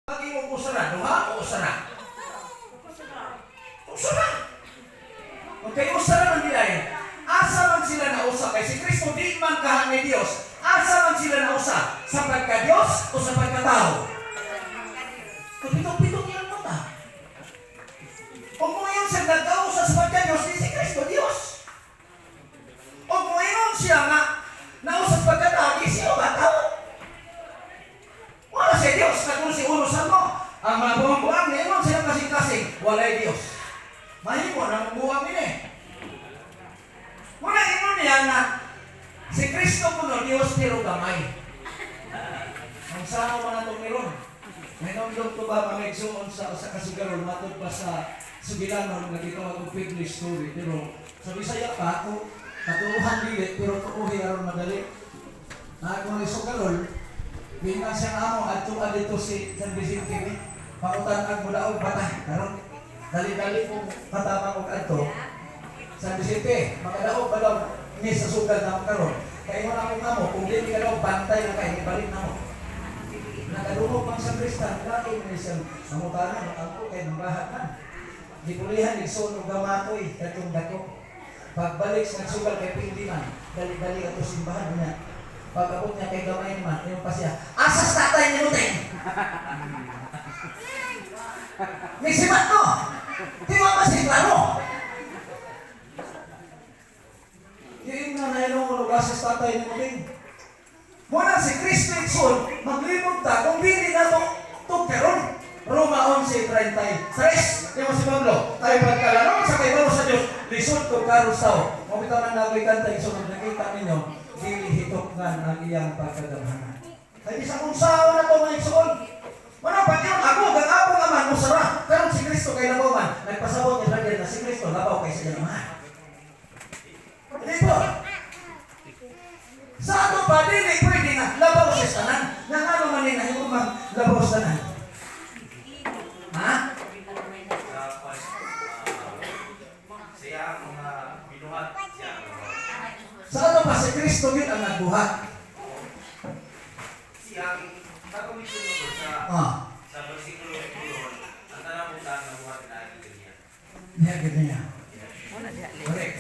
Maging usara, duha o usara? Usara. Okay, usara man nila eh. Asa man sila na usa kay si Kristo di man kahan ni Dios. Asa man sila na usa sa pagka-Dios o sa pagkatao? Kapitong-pitong yan mo ta. O kung yun siya nagkausa sa pagka-Dios, di si Kristo Dios. O kung yun siya nga nausa sa pagkatao, di siya ba tao? Wala siya Diyos, katulad si uno sa mo. Ang mga buwang-buwang, ngayon sila kasing-kasing, walay Diyos. Mahimo na buwang ini. Muna ino niya na si Kristo kuno Diyos pero gamay. Ang sama mo na itong meron. May nomdom ko ba pangigsuon sa kasigaron, matod pa sa sugilanon, nagkita mag-upig ni story. Pero sa Bisaya pa ako, katuuhan dilit, pero tuuhi aron madali. Ako ng sugarol, bilang siyang amo at tuwa dito si San Vicente, pangutan ang mula o batay. Karon dali-dali kong katama og adto. San Vicente, makadaog ba daw ni sa sugal na karon. Kaya mo na akong amo, kung di ka daw bantay na kayo, ibalik na mo. Nakadungog pang San Cristan, laki mo ni siyang amutanan, ako kayo ng bahat na. Di pulihan, nagsunog gamatoy, katong dako. Pagbalik sa sugal kay Pindiman, dali-dali ato simbahan niya. Pag-abot niya kay gamay man, yung pa siya, asas tatay ni Luteng! May simat mo! Di mo kasi klaro! Yung nga nailong ko asas tatay ni Luteng. Muna si Kristo Ikson, maglibog ta, kung bili na ito, tugkaron. Roma 11:33. Yung si Pablo, tayo pagkalanong sa kaibalo sa Diyos, lisod ko karos tao. Mabitaw na nagwikan tayo, so nakita ninyo, hitok nga ang iyang pagkadamhanan. Kaya isang kung saan na ito mga iksoon. Ano pa yun? Ako, gag-apo naman, musara. Pero si Kristo kay labaw man, nagpasabot ni Brother na si Kristo, labaw kay sa naman. Hindi po. Sa ato pa, hindi pwede na labaw sa tanan. Nang ano man na yung mga labaw sa tanan. Ha? Siya mga binuhat siya. Sa ato pa, si Kristo yun ang nagbuhat. Siya, kakumisun mo sa versikulo 8, ang tanapuntan na buhat na niya. Niya, ganyan. Correct.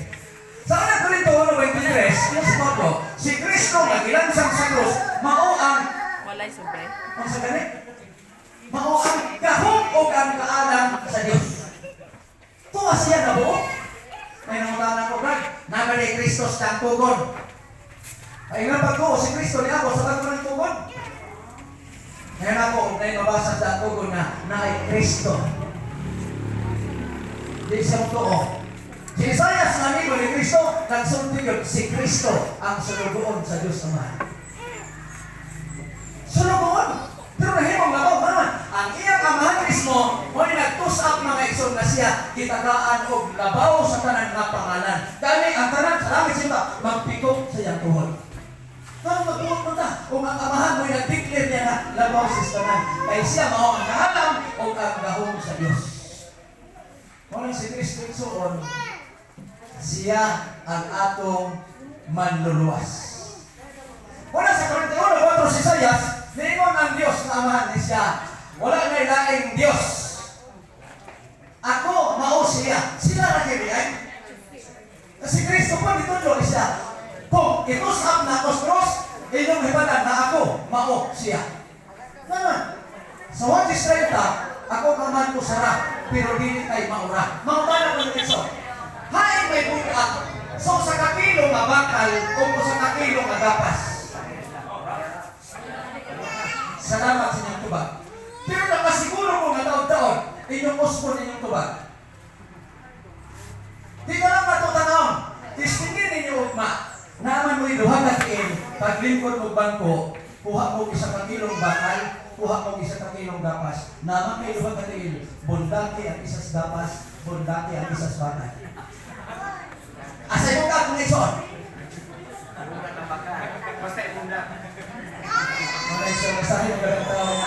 Sa anak ko rin ito, 23, yung sinoto, si Kristo nagilansang sa krus, mao ang Walay sobre. ang sa ganit, mao ang kahong o ang kaalam sa Diyos. Tuwa siya na buo. May nangutangan ko, Brad, naman ni Kristo sa tugon. Ay nga pag si Kristo ni ako sa bago ng tugon. Ngayon ako, may mabasa sa tugon na ay Kristo. Di siya tuo. Si Isaias na amigo ni Kristo, nagsunod si Kristo ang sunugoon sa Diyos Ama. Sunugoon? Pero nahimong labaw naman. Ang iyang amahan mismo, mo nag-tus-up mga ikson na siya, kitagaan o labaw sa tanan na pangalan. Dali, ang tanan, salamat siya, magpikok sa iyang tuhod. Pero mag-uot mo ta, kung ang amahan mo nag-declare niya na labaw sa tanan, kay siya mao ang kahalam o ang gahong sa Diyos. Kung si Kristo ikson, siya ang atong manluluwas. Muna sa 41, si Isaias, ningon ang Diyos na amahan ni siya. Wala na ilaing Diyos. Ako, mao siya. Sila na kiriyan. Kasi Kristo po, dito siya. Kung itusap na ako sa cross, inyong hibalan na ako, mao siya. Naman, sa 1:30, ako kaman ko sarap, pero dili kay maura. Maura na ko nito. Hay may buka. So sa kakilo nga bakal o sa kakilo nga gapas. Salamat sa inyong tubag. Pero nakasiguro ko nga taon-taon, inyong uspon inyong tubag. Di ka lang matutanong. Tistingin ninyo ugma. Naman mo'y duha ka kiin, paglingkod mo bangko, kuha mo isa kakilong bakal, kuha mo isa kakilong gapas. Naman may duha ka kiin, bundaki ang isas gapas, bundaki ang isas bakal. Asay mo ka kung ison? Basta ibunda. Mga ison, sa akin ang